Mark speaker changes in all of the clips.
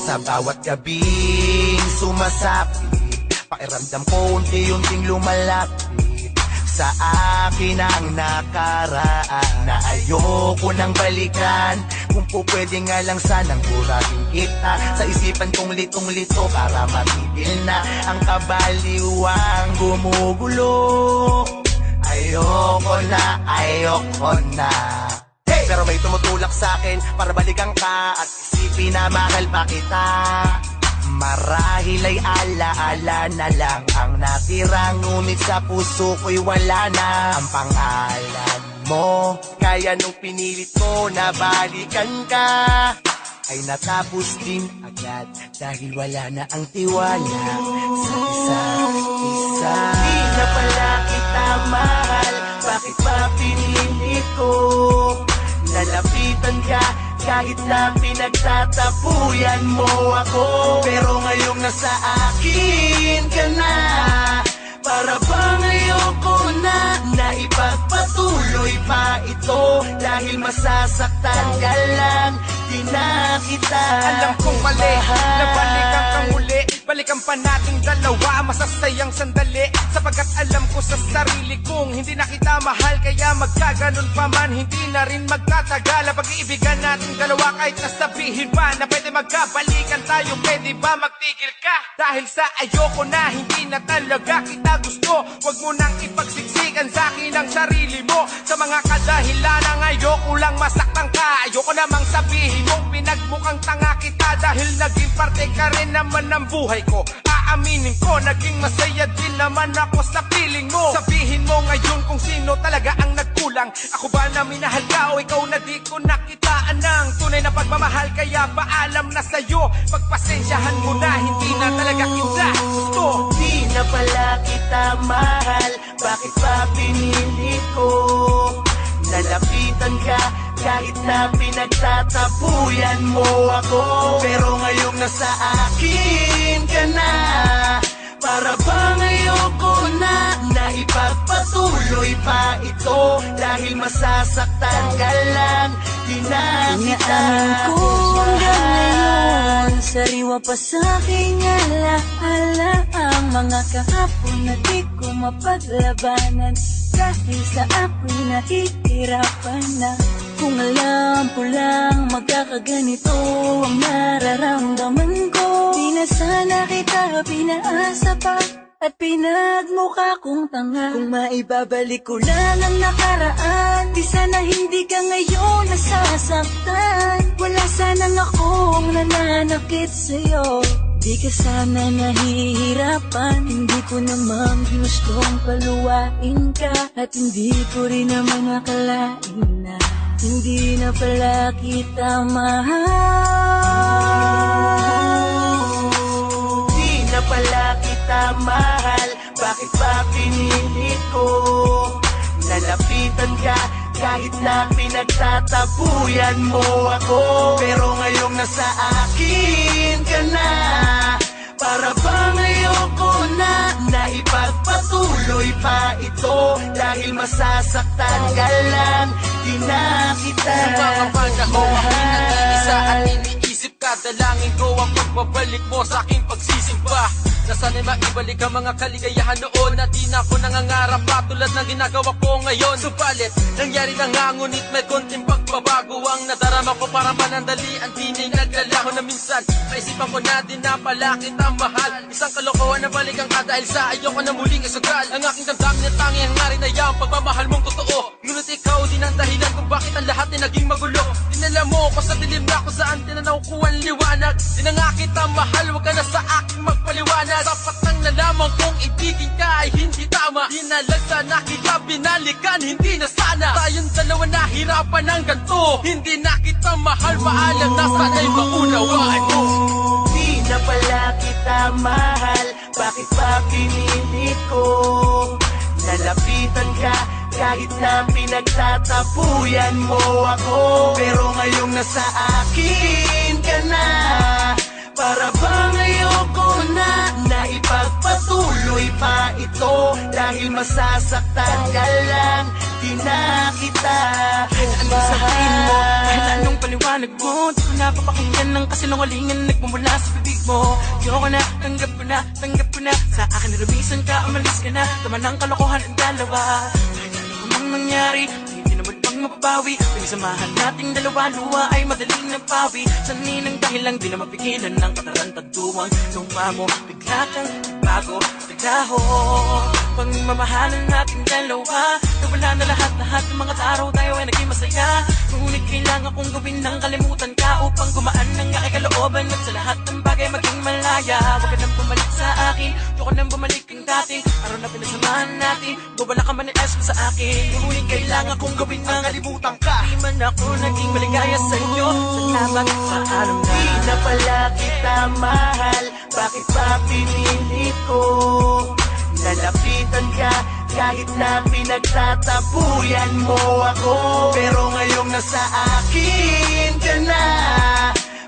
Speaker 1: Sa bawat gabing sumasapit, pakiramdam ko unti-unting lumalapit sa akin ang nakaraan na ayoko nang balikan. Kung po pwede nga lang sanang burahin kita sa isipan kong litong-lito para matigil na ang kabaliwang gumugulo. Ayoko na. Pero may tumutulak sa akin para balikan ka at isipin na mahal pa kita. Marahil ay alaala na lang ang natira, ngunit sa puso ko'y wala na ang pangalan mo. Kaya nung pinilit ko na balikan ka, ay natapos din agad dahil wala na ang tiwala sa isa't isa. Di na pala kita mahal, bakit ba pinilit ko? Lalapitan ka kahit na pinagtatapuyan mo ako. Pero ngayong nasa akin ka na, para bang ayoko na ipagpatuloy pa ito. Dahil masasaktan ka lang, di na kita
Speaker 2: alam kong mali, nabalikan ka muli. Balikan pa nating dalawa, masasayang sandali. Sapagkat alam ko sa sarili kong hindi na kita mahal, kaya magkaganon pa man, hindi na rin magtatagal ang pag-iibigan nating dalawa. Kahit nasabihin pa na pwede magkabalikan tayo, pwede ba magtigil ka? Dahil sa ayoko na, hindi na talaga kita gusto. Huwag mo nang ipagsiksikan sa akin ang sarili mo sa mga kadahilan ng ayoko lang masaktan ka. Ayoko namang sabihin mong pinagmukhang tanga kita, dahil naging parte ka rin naman ng buhay ko. Aaminin ko, naging masaya din naman ako sa piling mo. Sabihin mo ngayon kung sino talaga ang nagkulang. Ako ba na minahal ka o ikaw na di ko nakitaan ng tunay na pagmamahal? Kaya paalam na sa'yo, pagpasensyahan mo na, hindi na talaga kita gusto.
Speaker 1: Di na pala kita mahal, bakit ba pinilit ko? Lalapitan ka kahit na pinagtatapuyan mo ako. Pero ngayong nasa akin ka na, para bang ayoko na ipagpatuloy pa ito. Dahil masasaktan ka lang, di na kita
Speaker 3: inaamin ko hanggang ngayon, sariwa pa sa aking alaala ang mga kahapon na di ko mapaglabanan. Dahil sa ako'y nahihirapan na. Kung alam ko lang magkakaganito ang nararamdaman ko, di na sana kita pinaasa pa at pinagmukha kong tanga. Kung maibabalik ko lang ang nakaraan, di sana hindi ka ngayon nasasaktan. Wala sanang akong nananakit sa'yo, di ka sana nahihirapan. Hindi ko naman gustong paluwain ka, at hindi ko rin naman nakalain na hindi na pala kita mahal.
Speaker 1: Di na pala kita mahal, bakit ba pinilit ko? Lalapitan ka kahit na pinagtatapuyan mo ako. Pero ngayong nasa akin ka na, para bang ayoko na ipagpatuloy pa ito. Dahil masasaktan ka lang, di na kita
Speaker 2: isa at iniisip ka, dalangin ko ang pagbabalik mo sa aking pagsisimba. Na sana'y maibalik ang mga kaligayahan noon, na di na ako nangangarap pa tulad ng ginagawa ko ngayon. Subalit, nangyari na nga, ngunit may konting pagbabago ang nadarama ko. Para manandalian, di na'y naglalaho na minsan maisipan ko na din na pala kita mahal. Isang kalokohan na balikan ka dahil sa ayoko na muling isugal ang aking damdamin at tanging hangarin na yung pagmamahal mong totoo. Ngunit ikaw din ang dahilan kung bakit ang lahat ay naging magulo. Dinala mo ko sa dilim na kung saan tinanaw ko ang liwanag. Di na nga kita mahal, huwag ka na sa aking magpaliwanag. Sapat nang nalaman kong ibigin ka ay hindi tama. Di na lang sana kita binalikan, hindi na sana tayong dalawa nahirapan ng ganito. Hindi na kita mahal, maalam na sana'y maunawaan mo.
Speaker 1: Di na pala kita mahal, bakit ba pinilit ko? Lalapitan ka kahit na pinagtatapuyan mo ako. Pero ngayong nasa akin ka na, para bang ayoko na ipagpatuloy pa ito dahil masasaktan ka lang. Di na kita
Speaker 2: Anong sabihin mo? Kahit anong paliwanag mo, di ko napapakinggan ng kasinungalingan nagmumula sa bibig mo. Ayoko na, tanggap ko na sa akin narumisan ka, umalis ka na. Tama ng kalokohan ang dalawa. Kahit ano mang nangyari, hindi naman pang mapabawi. Pinagsamahan nating dalawa, luwa ay madaling napawi. Sanin ang dahilan, di na mapigilan ng katarantaduang luma mo. Bigla kang bago, biglaho. Pagmamahalan nating dalawa, nawala na lahat ng mga araw tayo ay naging masaya. Ngunit kailangan kong gawin ng kalimutan ka upang gumaan ng aking kalooban at sa lahat ng bagay maging malaya. Huwag ka nang bumalik sa akin, ayoko nang bumalik ang dating araw na pinagsamahan natin. Bubala ka man ni Ash sa akin, ngunit kailangan kong gawin ng kalimutan ka. Di man ako naging maligaya sa inyo, salamat, paalam na.
Speaker 1: Di na pala kita mahal, bakit ba pinilit ko? Lalapitan ka kahit na pinagtatapuyan mo ako. Pero ngayong nasa akin ka na,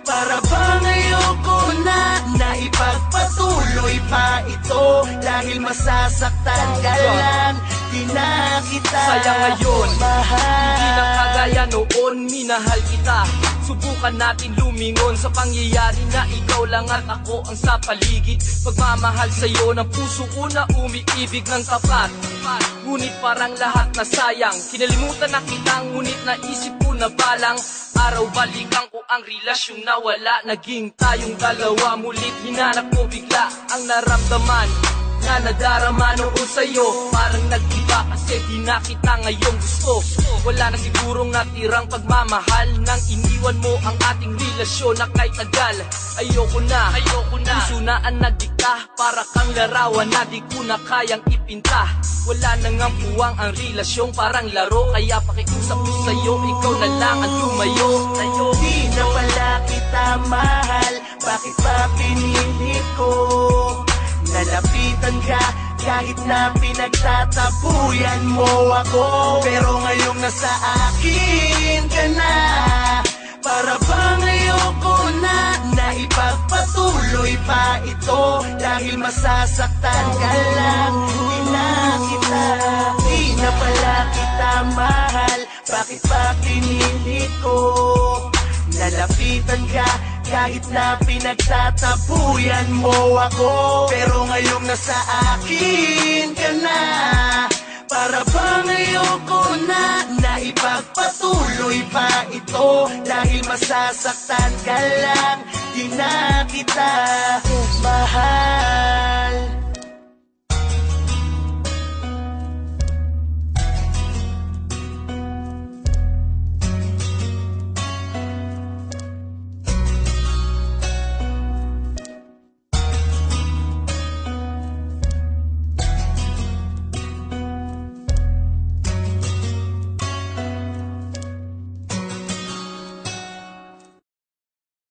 Speaker 1: para bang ayoko na ipagpatuloy pa ito dahil masasaktan ka lang. Di na kita
Speaker 2: Sayang ngayon,
Speaker 1: mahal.
Speaker 2: hindi na kagaya noon, minahal kita. Subukan natin lumingon sa pangyayari na ikaw lang at ako ang sa paligid. Pagmamahal sa'yo ng puso ko na umiibig ng tapat. Ngunit parang lahat na sayang, kinalimutan na kita, ngunit naisip ko na balang araw balikan ko ang relasyong nawala. Naging tayong dalawa, mulit hinanap ko bigla ang naramdaman na nadarama noon sa'yo. Parang nag-iba kasi di na kita ngayong gusto. Wala na sigurong natirang pagmamahal nang iniwan mo ang ating relasyon na kahit tagal. Ayoko na, puso na ang nagdikta, para kang larawan na di ko na kayang ipinta. Wala nang ang puwang ang relasyong parang laro, kaya pakiusap ko sa'yo, ikaw na lang ang tumayo.
Speaker 1: Di na pala kita mahal, bakit ba pinilit ko? Lalapitan ka kahit na pinagtatapuyan mo ako. Pero ngayong nasa akin ka na, para bang ayoko na ipagpatuloy pa ito dahil masasaktan ka lang. Di na kita, di na pala kita mahal, bakit ba pinilit ko? Lalapitan ka kahit na pinagtatapuyan mo ako. Pero ngayong nasa akin ka na, para bang ayoko na ipagpatuloy pa ito dahil masasaktan ka lang. Di na kita mahal.